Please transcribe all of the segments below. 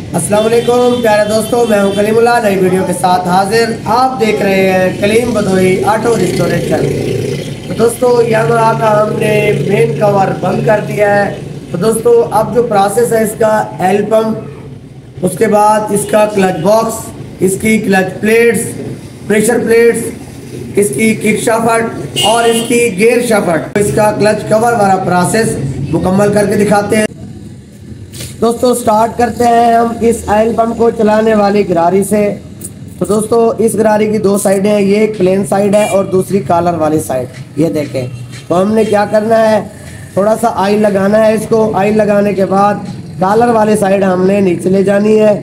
अस्सलाम वालेकुम प्यारे दोस्तों, मैं हूं कलीमुल्लाह नई वीडियो के साथ हाजिर। आप देख रहे हैं कलीम बदोई ऑटो रिस्टोरेशन। तो दोस्तों यामाहा का हमने मेन कवर बंद कर दिया है। तो दोस्तों अब जो प्रोसेस है इसका एल पंप, उसके बाद इसका क्लच बॉक्स, इसकी क्लच प्लेट्स, प्रेशर प्लेट्स, इसकी किक शाफ्ट और इसकी गियर शाफ्ट, इसका क्लच कवर वाला प्रोसेस मुकम्मल करके दिखाते हैं। दोस्तों स्टार्ट करते हैं हम इस ऑयल पंप को चलाने वाली गरारी से। तो दोस्तों इस गरारी की दो साइडें हैं, ये एक प्लेन साइड है और दूसरी कॉलर वाली साइड। ये देखें। तो हमने क्या करना है, थोड़ा सा ऑयल लगाना है इसको। ऑयल लगाने के बाद कॉलर वाली साइड हमने नीचे ले जानी है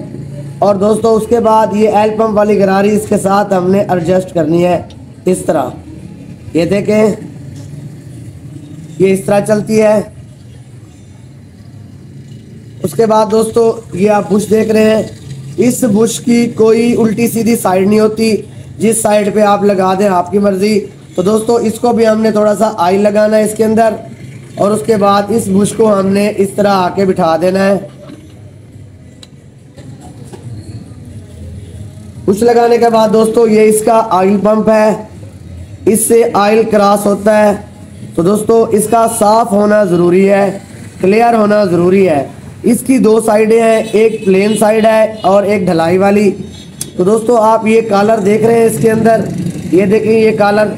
और दोस्तों उसके बाद ये ऑयल पंप वाली गरारी इसके साथ हमने एडजस्ट करनी है इस तरह। ये देखें, ये इस तरह चलती है। उसके बाद दोस्तों ये आप बुश देख रहे हैं, इस बुश की कोई उल्टी सीधी साइड नहीं होती, जिस साइड पे आप लगा दें आपकी मर्जी। तो दोस्तों इसको भी हमने थोड़ा सा ऑयल लगाना है इसके अंदर और उसके बाद इस बुश को हमने इस तरह आके बिठा देना है। बुश लगाने के बाद दोस्तों ये इसका ऑयल पंप है, इससे ऑयल क्रॉस होता है। तो दोस्तों इसका साफ होना ज़रूरी है, क्लियर होना ज़रूरी है। इसकी दो साइडें हैं, एक प्लेन साइड है और एक ढलाई वाली। तो दोस्तों आप ये कॉलर देख रहे हैं इसके अंदर, ये देखें ये कॉलर,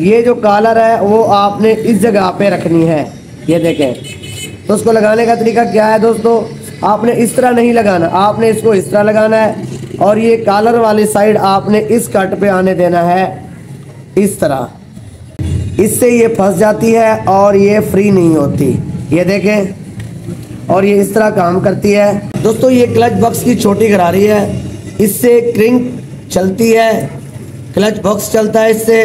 ये जो कॉलर है वो आपने इस जगह पे रखनी है। ये देखें। तो उसको लगाने का तरीका क्या है दोस्तों, आपने इस तरह नहीं लगाना, आपने इसको इस तरह लगाना है और ये कॉलर वाली साइड आपने इस कट पे आने देना है इस तरह। इससे ये फंस जाती है और ये फ्री नहीं होती। ये देखें, और ये इस तरह काम करती है। दोस्तों ये क्लच बॉक्स की छोटी गरारी है, इससे क्रिंक चलती है, क्लच बॉक्स चलता है इससे।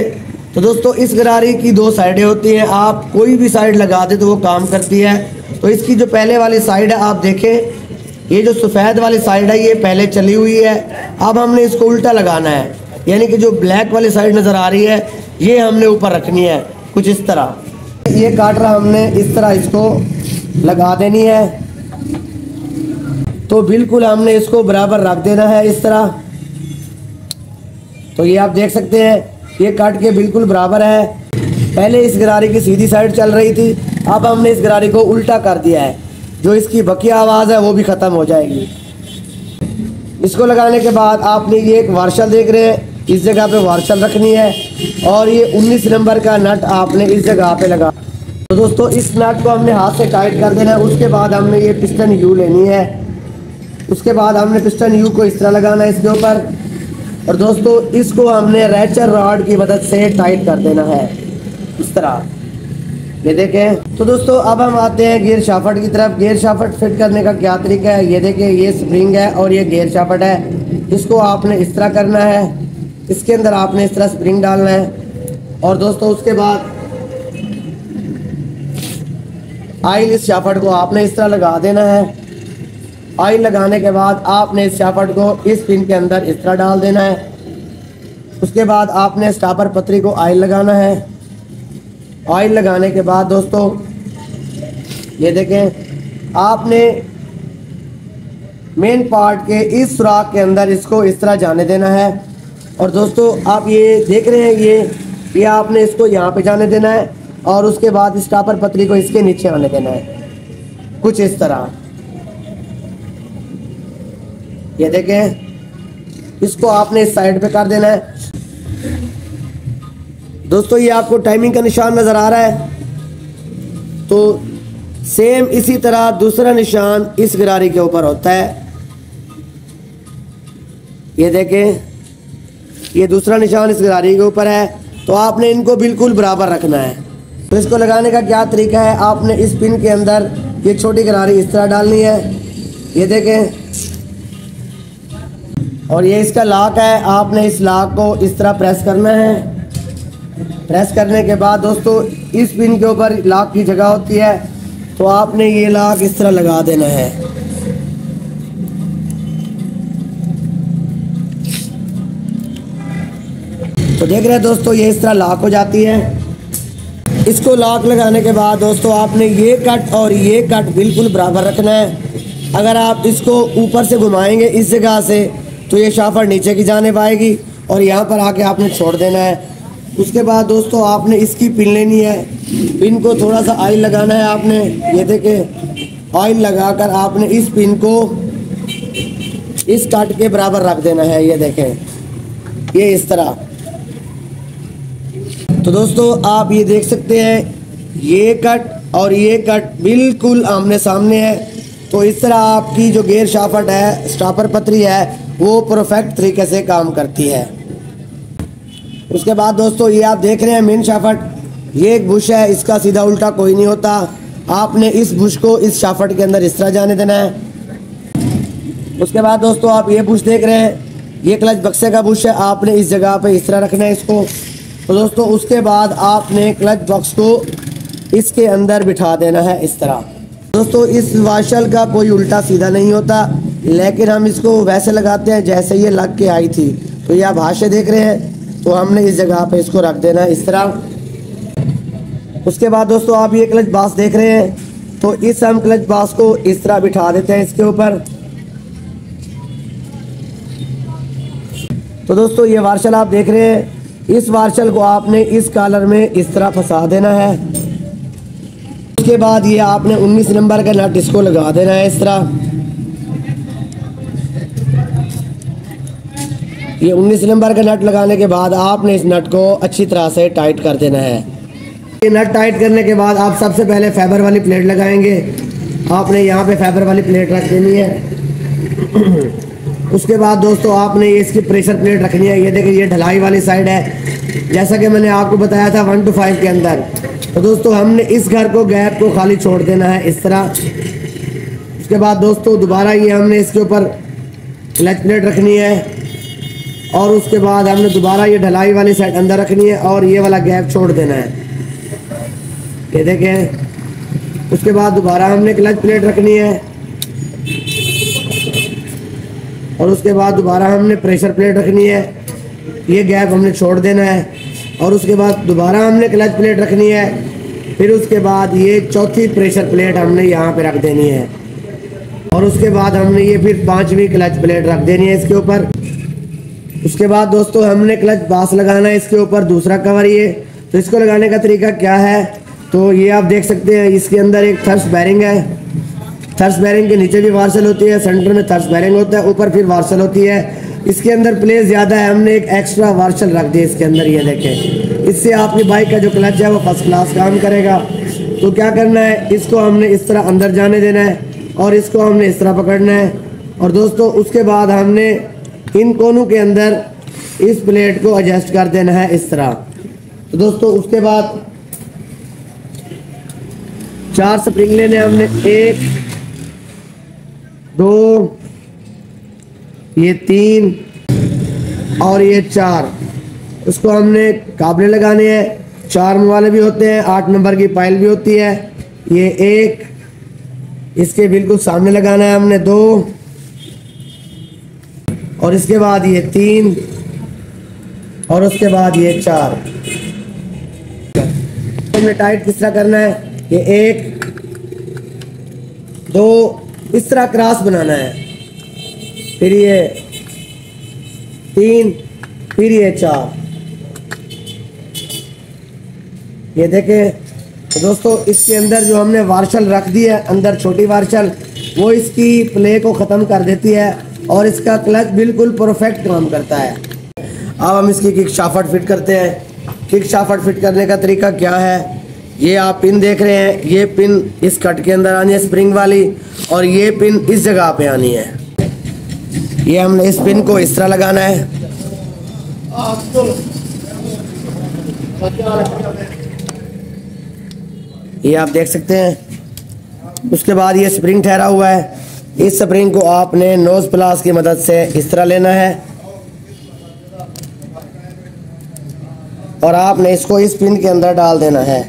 तो दोस्तों इस गरारी की दो साइडें होती हैं, आप कोई भी साइड लगा दे तो वो काम करती है। तो इसकी जो पहले वाली साइड है आप देखें, ये जो सफ़ेद वाली साइड है ये पहले चली हुई है। अब हमने इसको उल्टा लगाना है, यानी कि जो ब्लैक वाली साइड नज़र आ रही है ये हमने ऊपर रखनी है कुछ इस तरह। ये काटरा हमने इस तरह इसको लगा देनी है। तो बिल्कुल हमने इसको बराबर रख देना है इस तरह। तो ये आप देख सकते हैं ये काट के बिल्कुल बराबर है। पहले इस गरारी की सीधी साइड चल रही थी, अब हमने इस गरारी को उल्टा कर दिया है, जो इसकी बकिया आवाज़ है वो भी ख़त्म हो जाएगी। इसको लगाने के बाद आपने ये एक वार्शल देख रहे हैं, इस जगह पे वार्शल रखनी है और ये 19 नंबर का नट आपने इस जगह पे लगा। तो दोस्तों इस नट को हमने हाथ से टाइट कर देना है। उसके बाद हमने ये पिस्टन यू लेनी है, उसके बाद हमने पिस्टन यू को इस तरह लगाना है इसके ऊपर और दोस्तों इसको हमने रैचर रॉड की मदद से टाइट कर देना है इस तरह। ये देखें। तो दोस्तों अब हम आते हैं गियर शाफ्ट की तरफ। गियर शाफ्ट फिट करने का क्या तरीका है, ये देखें, ये स्प्रिंग है और ये गियर शाफ्ट है। इसको आपने इस तरह करना है, इसके अंदर आपने इस तरह स्प्रिंग डालना है और दोस्तों उसके बाद ऑयल इस शाफ्ट को आपने इस तरह लगा देना है। ऑयल लगाने के बाद आपने इस शाफ्ट को इस पिन के अंदर इस तरह डाल देना है। उसके बाद आपने स्टॉपर पतरी को ऑयल लगाना है। ऑयल लगाने के बाद दोस्तों ये देखें, आपने मेन पार्ट के इस सुराख के अंदर इसको इस तरह जाने देना है और दोस्तों आप ये देख रहे हैं, ये आपने इसको यहाँ पे जाने देना है और उसके बाद स्टॉपर पतरी को इसके नीचे आने देना है कुछ इस तरह। ये देखें, इसको आपने इस साइड पे कर देना है। दोस्तों ये आपको टाइमिंग का निशान नज़र आ रहा है, तो सेम इसी तरह दूसरा निशान इस गरारी के ऊपर होता है। ये देखें, ये दूसरा निशान इस गरारी के ऊपर है। तो आपने इनको बिल्कुल बराबर रखना है। तो इसको लगाने का क्या तरीका है, आपने इस पिन के अंदर ये छोटी गरारी इस तरह डालनी है। ये देखें, और ये इसका लॉक है, आपने इस लॉक को इस तरह प्रेस करना है। प्रेस करने के बाद दोस्तों इस पिन के ऊपर लॉक की जगह होती है, तो आपने ये लॉक इस तरह लगा देना है। तो देख रहे हैं दोस्तों ये इस तरह लॉक हो जाती है। इसको लॉक लगाने के बाद दोस्तों आपने ये कट और ये कट बिल्कुल बराबर रखना है। अगर आप इसको ऊपर से घुमाएंगे इस जगह से तो ये शाफट नीचे की जाने पाएगी और यहाँ पर आके आपने छोड़ देना है। उसके बाद दोस्तों आपने इसकी पिन लेनी है। पिन को थोड़ा सा ऑयल लगाना है आपने, ये देखें ऑयल लगाकर आपने इस पिन को इस कट के बराबर रख देना है। ये देखें ये इस तरह। तो दोस्तों आप ये देख सकते हैं ये कट और ये कट बिल्कुल आमने सामने है। तो इस तरह आपकी जो गेयर शाफट है, स्टॉपर पतरी है, वो परफेक्ट तरीके से काम करती है। उसके बाद दोस्तों ये आप देख रहे हैं मेन शाफट, ये एक बुश है, इसका सीधा उल्टा कोई नहीं होता। आपने इस बुश को इस शाफट के अंदर इस तरह जाने देना है। उसके बाद दोस्तों आप ये बुश देख रहे हैं, ये क्लच बक्से का बुश है, आपने इस जगह पे इस तरह रखना है इसको। तो दोस्तों उसके बाद आपने क्लच बॉक्स को इसके अंदर बिठा देना है इस तरह। दोस्तों इस वाशल का कोई उल्टा सीधा नहीं होता, लेकिन हम इसको वैसे लगाते हैं जैसे ये लग के आई थी। तो ये आप हाशिया देख रहे हैं, तो हमने इस जगह पे इसको रख देना है इस तरह। उसके बाद दोस्तों आप ये क्लच बास देख रहे हैं, तो इस हम क्लच बास को इस तरह बिठा देते हैं इसके ऊपर। तो दोस्तों ये वार्शल आप देख रहे हैं, इस वार्शल को आपने इस कॉलर में इस तरह फंसा देना है। उसके बाद ये आपने 19 नंबर का नट इसको लगा देना है इस तरह। ये 19 नंबर का नट लगाने के बाद आपने इस नट को अच्छी तरह से टाइट कर देना है। ये नट टाइट करने के बाद आप सबसे पहले फाइबर वाली प्लेट लगाएंगे। आपने यहाँ पे फाइबर वाली प्लेट रख देनी है। उसके बाद दोस्तों आपने ये इसकी प्रेशर प्लेट रखनी है। ये देखिए ये ढलाई वाली साइड है, जैसा कि मैंने आपको बताया था 1 to 5 के अंदर। तो दोस्तों हमने इस घर को गैप को खाली छोड़ देना है इस तरह। उसके बाद दोस्तों दोबारा ये हमने इसके ऊपर क्लच प्लेट रखनी है और उसके बाद हमने दोबारा ये ढलाई वाली साइड अंदर रखनी है और ये वाला गैप छोड़ देना है। ये देखें। उसके बाद दोबारा हमने क्लच प्लेट रखनी है और उसके बाद दोबारा हमने प्रेशर प्लेट रखनी है। ये गैप हमने छोड़ देना है और उसके बाद दोबारा हमने क्लच प्लेट रखनी है। फिर उसके बाद ये चौथी प्रेशर प्लेट हमने यहाँ पे रख देनी है और उसके बाद हमने ये फिर 5वीं क्लच प्लेट रख देनी है इसके ऊपर। उसके बाद दोस्तों हमने क्लच बास लगाना है इसके ऊपर, दूसरा कवर ये। तो इसको लगाने का तरीका क्या है, तो ये आप देख सकते हैं इसके अंदर एक थर्स बैरिंग है। थर्स बैरिंग के नीचे भी वार्सल होती है, सेंटर में थर्स बैरिंग होता है, ऊपर फिर वार्सल होती है। इसके अंदर प्लेस ज़्यादा है, हमने एक एक्स्ट्रा वार्सल रख दिया इसके अंदर। ये देखें, इससे आपकी बाइक का जो क्लच है वो फर्स्ट क्लास काम करेगा। तो क्या करना है, इसको हमने इस तरह अंदर जाने देना है और इसको हमने इस तरह पकड़ना है। और दोस्तों उसके बाद हमने इन कोनों के अंदर इस प्लेट को एडजस्ट कर देना है इस तरह। तो दोस्तों उसके बाद 4 स्प्रिंग लेने हमने, 1 2 ये 3 और ये 4। उसको हमने काबले लगाने हैं। 4 वाले भी होते हैं, 8 नंबर की पाइल भी होती है। ये 1 इसके बिल्कुल सामने लगाना है हमने, 2 और इसके बाद ये 3 और उसके बाद ये 4। हमने टाइट किस तरह करना है, ये 1 2 इस तरह क्रॉस बनाना है, फिर ये 3 फिर ये 4। ये देखें। तो दोस्तों इसके अंदर जो हमने वार्शल रख दी है अंदर, छोटी वार्शल, वो इसकी प्ले को ख़त्म कर देती है और इसका क्लच बिल्कुल परफेक्ट काम करता है। अब हम इसकी किक शाफट फिट करते हैं। किक शाफट फिट करने का तरीका क्या है, ये आप पिन देख रहे हैं, ये पिन इस कट के अंदर आनी है स्प्रिंग वाली और ये पिन इस जगह पे आनी है। ये हमने इस पिन को इस तरह लगाना है। ये आप देख सकते हैं। उसके बाद ये स्प्रिंग ठहरा हुआ है, इस स्प्रिंग को आपने नोज प्लास की मदद से इस तरह लेना है और आपने इसको इस पिन के अंदर डाल देना है।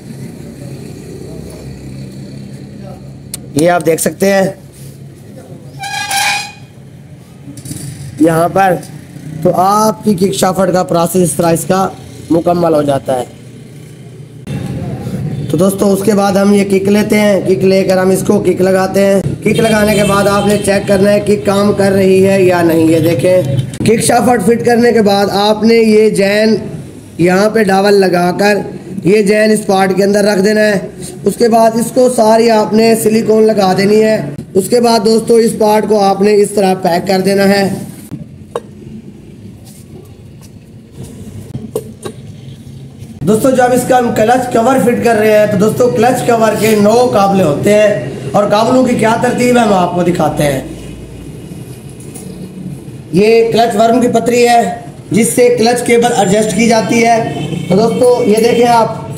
ये आप देख सकते हैं यहाँ पर। तो आपकी किक शाफट का प्रोसेस इस तरह इसका मुकम्मल हो जाता है। तो दोस्तों उसके बाद हम ये किक लेते हैं, किक लेकर हम इसको किक लगाते हैं। किक लगाने के बाद आपने चेक करना है कि काम कर रही है या नहीं। ये देखें, किक शाफ्ट फिट करने के बाद आपने ये जैन यहाँ पे डावल लगाकर ये जैन इस पार्ट के अंदर रख देना है। उसके बाद इसको सारी आपने सिलिकॉन लगा देनी है। उसके बाद दोस्तों इस पार्ट को आपने इस तरह पैक कर देना है। दोस्तों जब इसका हम क्लच कवर फिट कर रहे हैं तो दोस्तों क्लच कवर के 9 काबले होते हैं और काबलों की क्या तरतीब है हम आपको दिखाते हैं। ये क्लच वर्म की पतरी है जिससे क्लच केबल एडजस्ट की जाती है। तो दोस्तों ये देखें आप,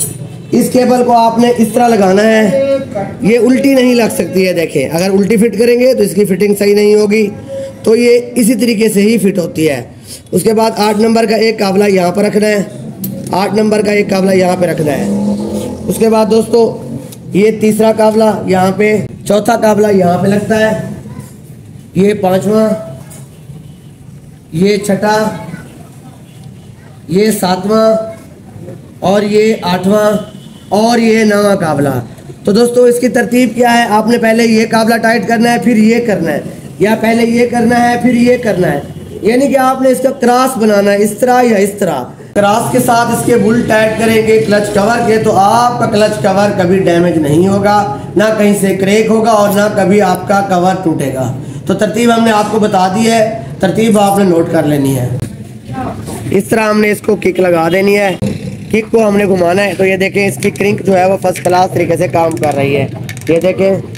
इस केबल को आपने इस तरह लगाना है। ये उल्टी नहीं लग सकती है। देखें, अगर उल्टी फिट करेंगे तो इसकी फिटिंग सही नहीं होगी। तो ये इसी तरीके से ही फिट होती है। उसके बाद 8 नंबर का एक काबला यहाँ पर रखना है, 8 नंबर का एक काबला यहाँ पे रखना है। उसके बाद दोस्तों ये तीसरा काबला यहाँ पे, चौथा काबला यहाँ पे लगता है, ये 5वां, ये 6ठा, ये 7वां और ये 8वां और ये 9वां काबला। तो दोस्तों इसकी तरतीब क्या है, आपने पहले ये काबला टाइट करना है, फिर ये करना है, या पहले ये करना है फिर ये करना है। यानी कि आपने इसका क्रॉस बनाना है, इस तरह या इस तरह। क्रॉस के साथ इसके बुल टाइट करेंगे क्लच कवर के, तो आपका क्लच कवर कभी डैमेज नहीं होगा, ना कहीं से क्रैक होगा और ना कभी आपका कवर टूटेगा। तो तरतीब हमने आपको बता दी है, तरतीब आपने नोट कर लेनी है। इस तरह हमने इसको किक लगा देनी है, किक को हमने घुमाना है। तो ये देखें इसकी क्रिंक जो है वो फर्स्ट क्लास तरीके से काम कर रही है। ये देखें